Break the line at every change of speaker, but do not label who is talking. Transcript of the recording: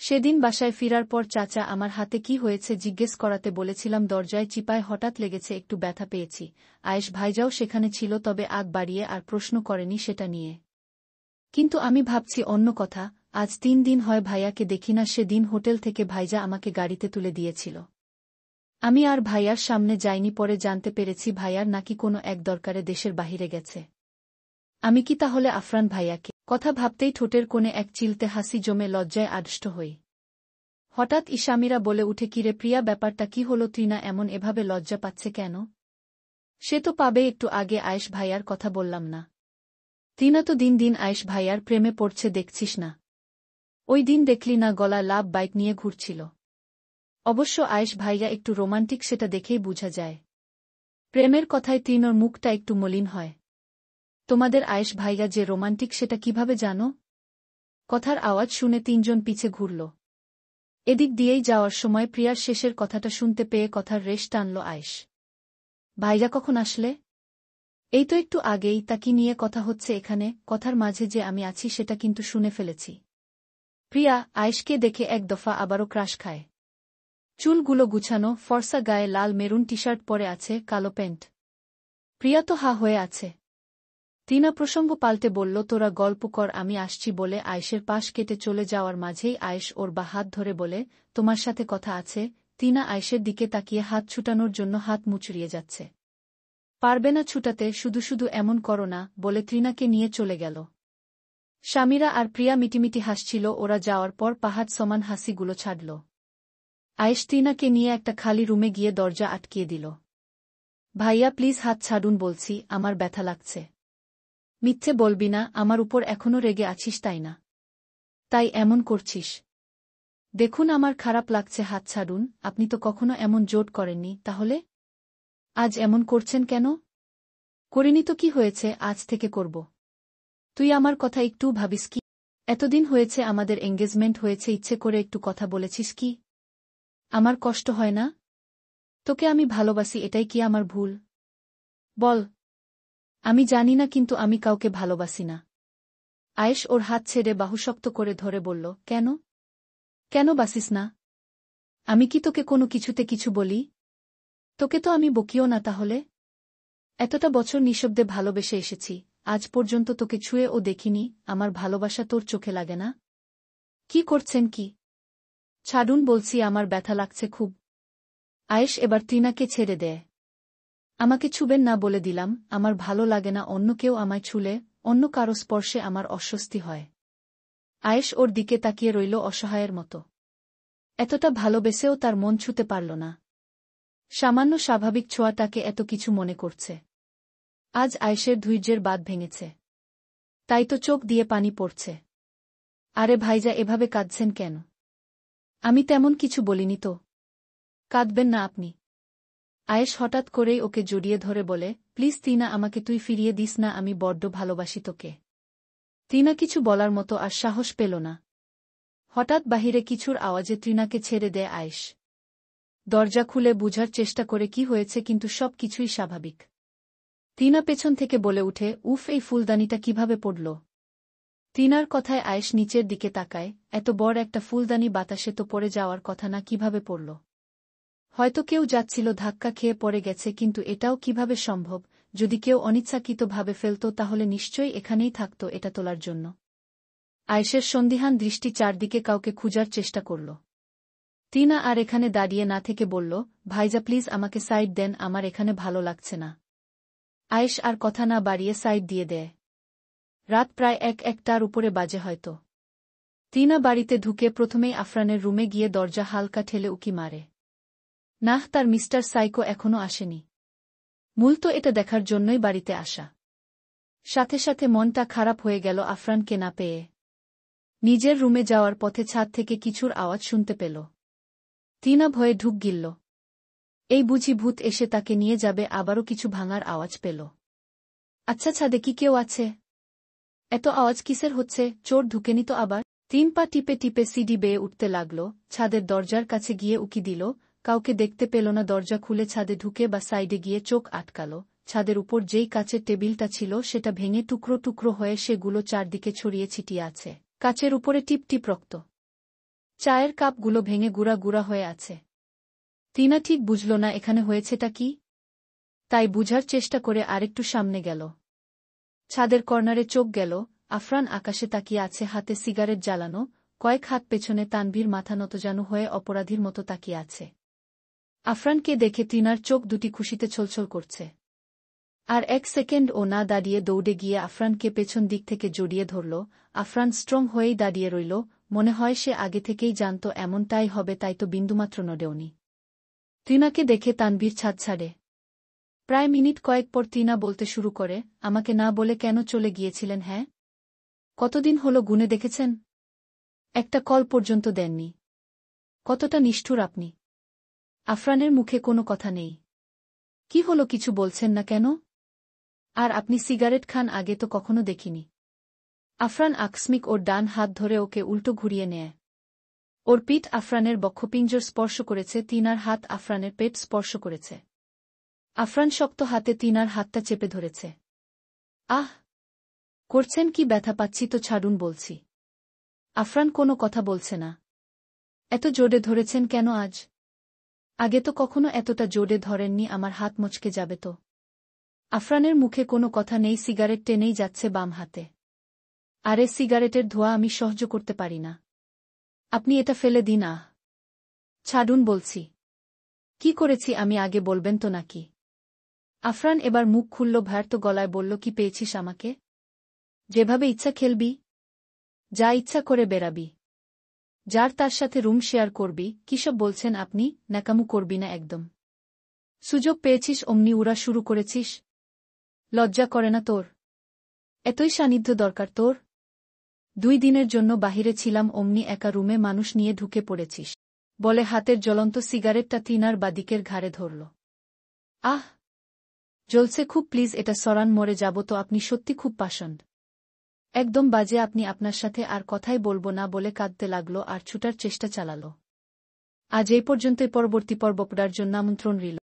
সেদিন বাসায় ফিরার পর চাচা আমার হাতে কি হয়েছে জিজ্ঞেস করাতে বলেছিলাম দরজায় চিপায় হঠাৎ লেগেছে, একটু ব্যথা পেয়েছি। আয়েশ ভাইজাও সেখানে ছিল, তবে আগ বাড়িয়ে আর প্রশ্ন করেনি সেটা নিয়ে। কিন্তু আমি ভাবছি অন্য কথা। আজ 3 দিন হয় ভাইয়াকে দেখি না। সেদিন হোটেল থেকে ভাইজা আমাকে গাড়িতে তুলে দিয়েছিল। আমি আর ভাইয়ার সামনে যাইনি। পরে জানতে পেরেছি ভাইয়ার নাকি কোনো এক দরকারে দেশের বাহিরে গেছে। আমি কি তাহলে আফরান ভাইয়াকে? কথা ভাবতেই ঠোঁটের কোণে এক চিলতে হাসি জমে লজ্জায় আড়ষ্ট হই। হঠাৎ ইশামিরা বলে উঠে, কিরে প্রিয়া, ব্যাপারটা কি হলো? তৃণা এমন এভাবে লজ্জা পাচ্ছে কেন? সে তো পাবে, একটু আগে আয়েশ ভাইয়ার কথা বললাম না? তৃণা তো দিন দিন আয়েশ ভাইয়ার প্রেমে পড়ছে, দেখছিস না? ওই দিন দেখলি না, গলা লাভ বাইক নিয়ে ঘুরছিল। অবশ্য আয়েশ ভাইয়া একটু রোমান্টিক, সেটা দেখেই বোঝা যায়। প্রেমের কথায় তৃণর মুখটা একটু মলিন হয়। তোমাদের আয়েশ ভাইয়া যে রোমান্টিক সেটা কিভাবে জানো? কথার আওয়াজ শুনে 3 জন পিছে ঘুরল। এদিক দিয়েই যাওয়ার সময় প্রিয়ার শেষের কথাটা শুনতে পেয়ে কথার রেশ টানল আয়েশ। ভাইয়া কখন আসলে? এই তো একটু আগেই। তা কি নিয়ে কথা হচ্ছে এখানে? কথার মাঝে যে আমি আছি সেটা কিন্তু শুনে ফেলেছি। প্রিয়া আয়েশকে দেখে এক দফা আবারও ক্রাশ খায়। চুলগুলো গুছানো, ফর্সা গায়ে লাল মেরুন টি-শার্ট পরে আছে, কালো প্যান্ট। প্রিয়া তো হা হয়ে আছে। তৃণা প্রসঙ্গ পাল্টে বলল, তোরা গল্প কর, আমি আসছি বলে আয়েশের পাশ কেটে চলে যাওয়ার মাঝেই আয়েশ ওর বা হাত ধরে বলে, তোমার সাথে কথা আছে। তৃণা আয়েশের দিকে তাকিয়ে হাত ছুটানোর জন্য হাত মুচড়িয়ে যাচ্ছে। পারবে না ছুটাতে, শুধু শুধু এমন করো না, বলে তৃণাকে নিয়ে চলে গেল। শামিরা আর প্রিয়া মিটিমিটি হাসছিল। ওরা যাওয়ার পর পাহাড় সমান হাসিগুলো ছাড়ল। আয়েশ তৃণাকে নিয়ে একটা খালি রুমে গিয়ে দরজা আটকিয়ে দিল। ভাইয়া প্লিজ হাত ছাড়ুন বলছি, আমার ব্যথা লাগছে। মিথ্যে বলবি না, আমার উপর এখনো রেগে আছিস তাই না? তাই এমন করছিস? দেখুন আমার খারাপ লাগছে, হাত ছাড়ুন। আপনি তো কখনো এমন জোট করেননি, তাহলে আজ এমন করছেন কেন? করিনি তো কি হয়েছে, আজ থেকে করব। তুই আমার কথা একটু ভাবিস কি? এতদিন হয়েছে আমাদের এঙ্গেজমেন্ট হয়েছে, ইচ্ছে করে একটু কথা বলেছিস কি? আমার কষ্ট হয় না? তোকে আমি ভালোবাসি, এটাই কি আমার ভুল? বল। আমি জানি না, কিন্তু আমি কাউকে ভালোবাসি না। আয়েশ ওর হাত ছেড়ে বাহুশক্ত করে ধরে বলল, কেন? কেন বাসিস না? আমি কি তোকে কোনো কিছুতে কিছু বলি? তোকে তো আমি বকিও না তাহলে? এতটা বছর নিঃশব্দে ভালোবেসে এসেছি, আজ পর্যন্ত তোকে ছুঁয়েও দেখিনি। আমার ভালোবাসা তোর চোখে লাগে না? কি করছেন কি? ছাড়ুন বলছি, আমার ব্যথা লাগছে খুব। আয়েশ এবার তৃণাকে ছেড়ে দেয়। আমাকে ছুবেন না বলে দিলাম, আমার ভালো লাগে না অন্য কেউ আমায় ছুলে, অন্য কারো স্পর্শে আমার অস্বস্তি হয়। আয়েশ ওর দিকে তাকিয়ে রইল অসহায়ের মতো। এতটা ভালোবেসেও তার মন ছুতে পারল না। সামান্য স্বাভাবিক ছোঁয়াটাকে এত কিছু মনে করছে। আজ আয়েশের ধৈর্যের বাঁধ ভেঙেছে। তাই তো চোখ দিয়ে পানি পড়ছে। আরে ভাইজা, এভাবে কাঁদছেন কেন? আমি তেমন কিছু বলিনি তো। কাঁদবেন না আপনি। আয়েশ হঠাৎ করেই ওকে জড়িয়ে ধরে বলে, প্লিজ তৃণা, আমাকে তুই ফিরিয়ে দিস না, আমি বড্ড ভালোবাসি তোকে। তৃণা কিছু বলার মতো আর সাহস পেল না। হঠাৎ বাহিরে কিছুর আওয়াজে তৃণাকে ছেড়ে দেয় আয়েশ। দরজা খুলে বুঝার চেষ্টা করে কি হয়েছে, কিন্তু সব কিছুই স্বাভাবিক। তৃণা পেছন থেকে বলে উঠে, উফ, এই ফুলদানিটা কিভাবে পড়ল? তৃণার কথায় আয়েশ নিচের দিকে তাকায়। এত বড় একটা ফুলদানি বাতাসে তো পড়ে যাওয়ার কথা না, কিভাবে পড়ল? হয়তো কেউ যাচ্ছিল, ধাক্কা খেয়ে পড়ে গেছে, কিন্তু এটাও কিভাবে সম্ভব? যদি কেউ অনিচ্ছাকৃতভাবে ফেলত তাহলে নিশ্চয়ই এখানেই থাকত এটা তোলার জন্য। আয়েশের সন্দিহান দৃষ্টি চারদিকে কাউকে খুঁজার চেষ্টা করল। তৃণা আর এখানে দাঁড়িয়ে না থেকে বলল, ভাইজা প্লিজ আমাকে সাইড দেন, আমার এখানে ভালো লাগছে না। আয়েশ আর কথা না বাড়িয়ে সাইড দিয়ে দেয়। রাত প্রায় 1-1টার উপরে বাজে হয়তো। তৃণা বাড়িতে ঢুকে প্রথমেই আফরানের রুমে গিয়ে দরজা হালকা ঠেলে উকি মারে। নাহ, তার মিস্টার সাইকো এখনো আসেনি। মূলত এটা দেখার জন্যই বাড়িতে আসা। সাথে সাথে মনটা খারাপ হয়ে গেল আফরানকে না পেয়ে। নিজের রুমে যাওয়ার পথে ছাদ থেকে কিছুর আওয়াজ শুনতে পেল। তৃণা ভয়ে ঢুক গিলল। এই বুঝি ভূত এসে তাকে নিয়ে যাবে। আবারও কিছু ভাঙার আওয়াজ পেল। আচ্ছা, ছাদে কি কেউ আছে? এত আওয়াজ কিসের হচ্ছে? চোর ঢুকেনি তো আবার? 3 পা টিপে টিপে সিঁড়ি বেয়ে উঠতে লাগল। ছাদের দরজার কাছে গিয়ে উকি দিল, কাউকে দেখতে পেল না। দরজা খুলে ছাদে ঢুকে বা সাইডে গিয়ে চোখ আটকাল। ছাদের উপর যেই কাচের টেবিলটা ছিল সেটা ভেঙে টুকরো টুকরো হয়ে সেগুলো চারদিকে ছড়িয়ে ছিটিয়ে আছে। কাচের উপরে টিপ টিপ রক্ত। চায়ের কাপগুলো ভেঙে গুঁড়া গুঁড়া হয়ে আছে। টিনা ঠিক বুঝল না এখানে হয়েছেটা কি। তাই বুঝার চেষ্টা করে আরেকটু সামনে গেল। ছাদের কর্নারে চোখ গেল, আফরান আকাশে তাকিয়ে আছে, হাতে সিগারেট জ্বালানো, কয়েক হাত পেছনে, তানভীর মাথা নতজানু হয়ে অপরাধীর মতো তাকিয়ে আছে। আফরানকে দেখে টিনার চোখ দুটি খুশিতে ছলছল করছে। আর এক সেকেন্ড ও না দাঁড়িয়ে দৌড়ে গিয়ে আফরানকে পেছন দিক থেকে জড়িয়ে ধরল। আফরান স্ট্রং হয়েই দাঁড়িয়ে রইল, মনে হয় সে আগে থেকেই জানত এমনটাই হবে, তাই তো বিন্দুমাত্র নড়েওনি। টিনাকে দেখে তানভীর ছাদ ছাড়ে। প্রায় মিনিট কয়েক পর টিনা বলতে শুরু করে, আমাকে না বলে কেন চলে গিয়েছিলেন? হ্যাঁ, কতদিন হলো গুনে দেখেছেন? একটা কল পর্যন্ত দেননি। কতটা নিষ্ঠুর আপনি। আফরানের মুখে কোনো কথা নেই। কি হলো, কিছু বলছেন না কেন? আর আপনি সিগারেট খান? আগে তো কখনো দেখিনি। আফরান আকস্মিক ওর ডান হাত ধরে ওকে উল্টো ঘুরিয়ে নেয়। ওর পিঠ আফরানের বক্ষপিঞ্জর স্পর্শ করেছে, টিনার হাত আফরানের পেট স্পর্শ করেছে। আফরান শক্ত হাতে টিনার হাতটা চেপে ধরেছে। আহ, করছেন কি? ব্যথা পাচ্ছি তো, ছাড়ুন বলছি। আফরান কোনো কথা বলছে না। এত জোরে ধরেছেন কেন আজ? আগে তো কখনো এতটা জোরে ধরেননি, আমার হাত মচকে যাবে তো। আফরানের মুখে কোনো কথা নেই, সিগারেট টেনেই যাচ্ছে বাম হাতে। আরে সিগারেটের ধোঁয়া আমি সহ্য করতে পারি না। আপনি এটা ফেলে দিন। আহ, ছাড়ুন বলছি। কি করেছি আমি আগে বলবেন তো নাকি? আফরান এবার মুখ খুলল, ভয়ার্ত গলায় বলল, কি পেয়েছিস আমাকে? যেভাবে ইচ্ছা খেলবি, যা ইচ্ছা করে বেরাবি, যার তার সাথে রুম শেয়ার করবি। কিসব বলছেন আপনি? ন্যাকামু করবি না একদম। সুযোগ পেয়েছিস অমনি উড়া শুরু করেছিস। লজ্জা করে না তোর? এতই সান্নিধ্য দরকার তোর? 2 দিনের জন্য বাহিরে ছিলাম, অমনি একা রুমে মানুষ নিয়ে ঢুকে পড়েছিস। বলে হাতের জ্বলন্ত সিগারেটটা টিনার বাদিকের ঘাড়ে ধরল। আহ, জ্বলছে খুব, প্লিজ এটা সরান, মরে যাব তো। আপনি সত্যি খুব পাষণ্ড, একদম বাজে আপনি। আপনার সাথে আর কথাই বলবো না বলে কাঁদতে লাগল আর ছুটার চেষ্টা চালাল। আজ এই পর্যন্তই, পরবর্তী পর্ব পড়ার জন্য আমন্ত্রণ রইল।